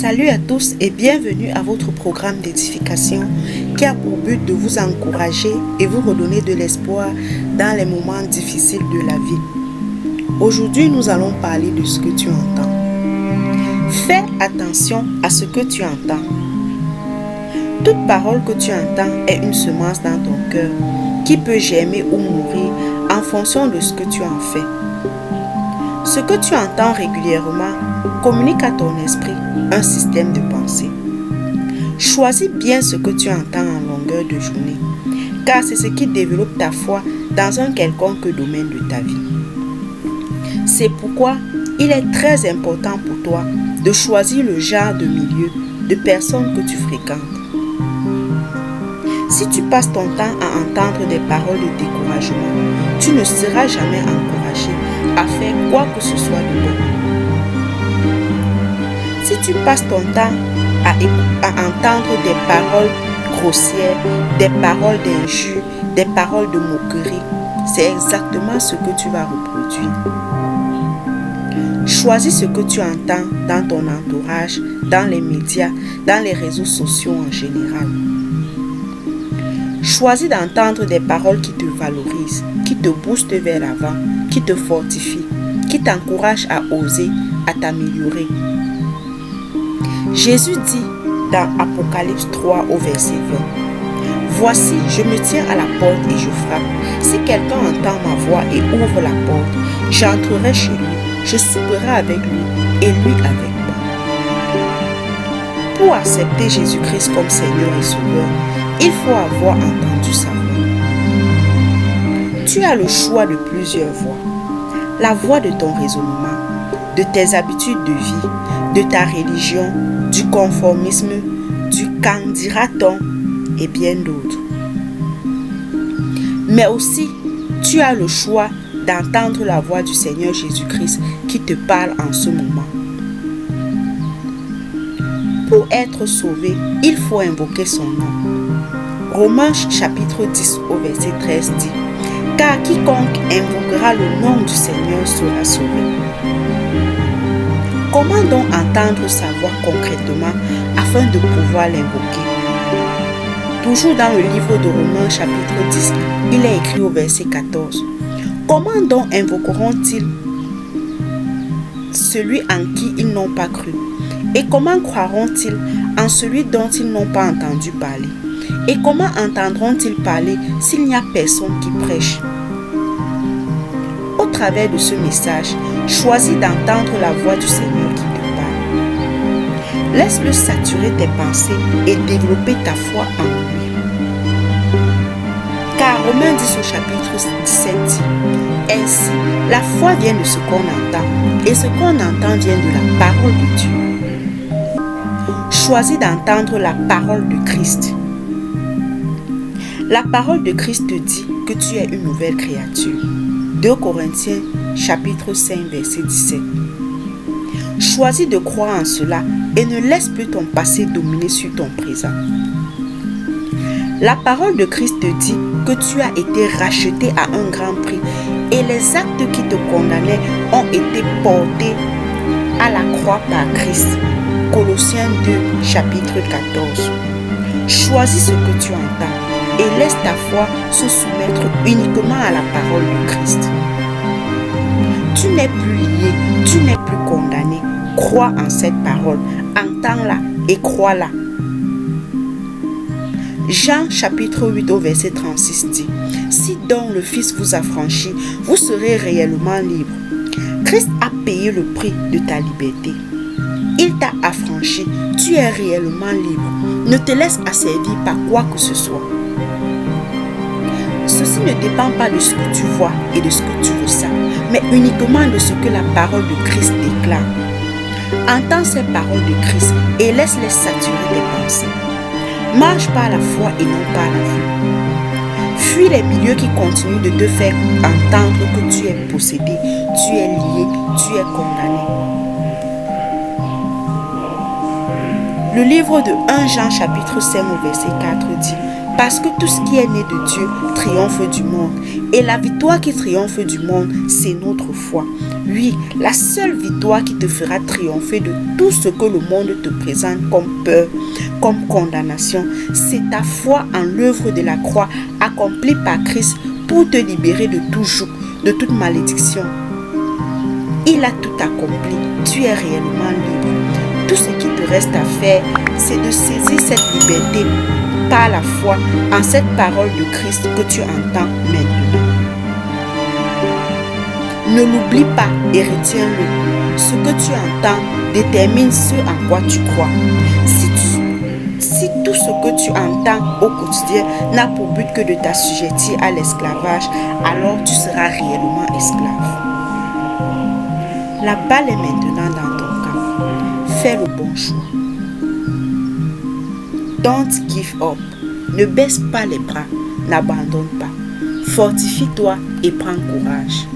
Salut à tous et bienvenue à votre programme d'édification qui a pour but de vous encourager et vous redonner de l'espoir dans les moments difficiles de la vie. Aujourd'hui, nous allons parler de ce que tu entends. Fais attention à ce que tu entends. Toute parole que tu entends est une semence dans ton cœur qui peut germer ou mourir en fonction de ce que tu en fais. Ce que tu entends régulièrement communique à ton esprit un système de pensée. Choisis bien ce que tu entends en longueur de journée, car c'est ce qui développe ta foi dans un quelconque domaine de ta vie. C'est pourquoi il est très important pour toi de choisir le genre de milieu de personnes que tu fréquentes. Si tu passes ton temps à entendre des paroles de découragement, tu ne seras jamais encouragé à faire quoi que ce soit de bon. Si tu passes ton temps à entendre des paroles grossières, des paroles d'injures, des paroles de moquerie, c'est exactement ce que tu vas reproduire. Choisis ce que tu entends dans ton entourage, dans les médias, dans les réseaux sociaux en général. Choisis d'entendre des paroles qui te valorisent, qui te boostent vers l'avant, qui te fortifient, qui t'encouragent à oser, à t'améliorer. Jésus dit dans Apocalypse 3 au verset 20, « Voici, je me tiens à la porte et je frappe. Si quelqu'un entend ma voix et ouvre la porte, j'entrerai chez lui, je souperai avec lui et lui avec moi. » Pour accepter Jésus-Christ comme Seigneur et Sauveur, il faut avoir entendu sa voix. Tu as le choix de plusieurs voix. La voix de ton raisonnement, de tes habitudes de vie, de ta religion, du conformisme, du qu'en dira-t-on et bien d'autres. Mais aussi, tu as le choix d'entendre la voix du Seigneur Jésus-Christ qui te parle en ce moment. Pour être sauvé, il faut invoquer son nom. Romains chapitre 10 au verset 13 dit « Car quiconque invoquera le nom du Seigneur sera sauvé. » Comment donc entendre sa voix concrètement afin de pouvoir l'invoquer? Toujours dans le livre de Romains chapitre 10, il est écrit au verset 14. Comment donc invoqueront-ils celui en qui ils n'ont pas cru? Et comment croiront-ils en celui dont ils n'ont pas entendu parler? Et comment entendront-ils parler s'il n'y a personne qui prêche? Au travers de ce message, choisis d'entendre la voix du Seigneur qui te parle. Laisse-le saturer tes pensées et développer ta foi en lui. Car Romains 10 au chapitre 17 dit « Ainsi, la foi vient de ce qu'on entend, et ce qu'on entend vient de la parole de Dieu. » Choisis d'entendre la parole de Christ. La parole de Christ te dit que tu es une nouvelle créature. 2 Corinthiens chapitre 5 verset 17. Choisis de croire en cela et ne laisse plus ton passé dominer sur ton présent. La parole de Christ te dit que tu as été racheté à un grand prix et les actes qui te condamnaient ont été portés à la croix par Christ. Colossiens 2 chapitre 14. Choisis ce que tu entends et laisse ta foi se soumettre uniquement à la parole de Christ. Tu n'es plus lié, tu n'es plus condamné. Crois en cette parole, entends-la et crois-la. Jean chapitre 8 au verset 36 dit « Si donc le Fils vous affranchit, vous serez réellement libre. » Christ a payé le prix de ta liberté. Il t'a affranchi, tu es réellement libre. Ne te laisse asservir par quoi que ce soit. Ceci ne dépend pas de ce que tu vois et de ce que tu ressens, mais uniquement de ce que la parole de Christ déclare. Entends ces paroles de Christ et laisse-les saturer tes pensées. Marche par la foi et non par la vue. Fuis les milieux qui continuent de te faire entendre que tu es possédé, tu es lié, tu es condamné. Le livre de 1 Jean chapitre 5 au verset 4 dit « Parce que tout ce qui est né de Dieu triomphe du monde. Et la victoire qui triomphe du monde, c'est notre foi. Oui, la seule victoire qui te fera triompher de tout ce que le monde te présente comme peur, comme condamnation, c'est ta foi en l'œuvre de la croix accomplie par Christ pour te libérer de tout joug, de toute malédiction. Il a tout accompli. Tu es réellement libre. Tout ce qui te reste à faire, c'est de saisir cette liberté par la foi en cette parole de Christ que tu entends maintenant. Ne l'oublie pas et retiens-le. Ce que tu entends détermine ce en quoi tu crois. Si tout ce que tu entends au quotidien n'a pour but que de t'assujettir à l'esclavage, alors tu seras réellement esclave. La balle est maintenant dans ton camp. Fais le bon choix. Don't give up. Ne baisse pas les bras. N'abandonne pas. Fortifie-toi et prends courage.